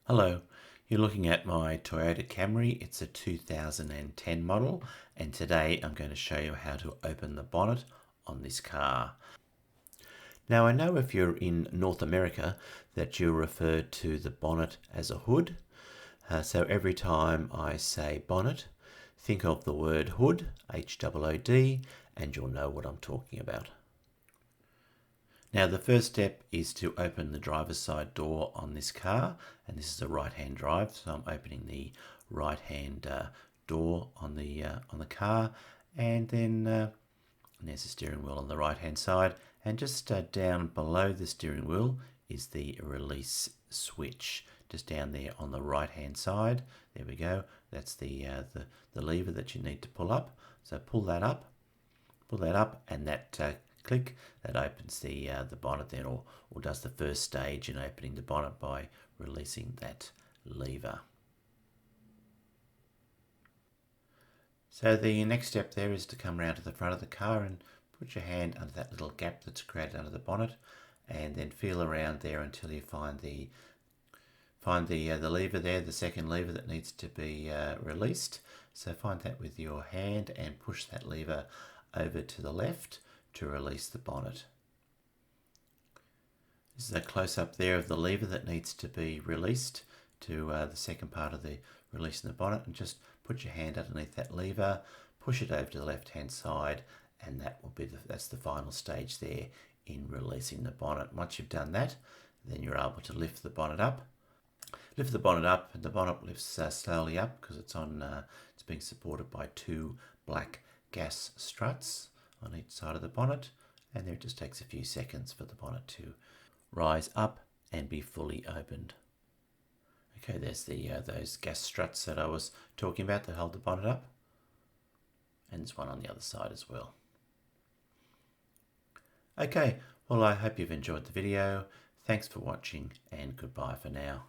Hello, you're looking at my Toyota Camry. It's a 2010 model, and today I'm going to show you how to open the bonnet on this car. Now I know if you're in North America that you refer to the bonnet as a hood. So every time I say bonnet, think of the word hood, H-O-O-D, and you'll know what I'm talking about. Now the first step is to open the driver's side door on this car, and this is a right-hand drive, so I'm opening the right-hand door on the car, and then there's the steering wheel on the right-hand side, and just down below the steering wheel is the release switch, just down there on the right-hand side. There we go. That's the lever that you need to pull up. So pull that up, and that click, that opens the bonnet then, or does the first stage in opening the bonnet by releasing that lever. So the next step there is to come around to the front of the car and put your hand under that little gap that's created under the bonnet, and then feel around there until you find the lever there, the second lever that needs to be released. So find that with your hand and push that lever over to the left to release the bonnet. This is a close-up there of the lever that needs to be released to the second part of the releasing the bonnet, and just put your hand underneath that lever, push it over to the left-hand side, and that's the final stage there in releasing the bonnet. Once you've done that, then you're able to lift the bonnet up. Lift the bonnet up, and the bonnet lifts slowly up because it's being supported by two black gas struts on each side of the bonnet, and there it just takes a few seconds for the bonnet to rise up and be fully opened. Okay, there's those gas struts that I was talking about that hold the bonnet up, and there's one on the other side as well. Okay, well I hope you've enjoyed the video. Thanks for watching, and goodbye for now.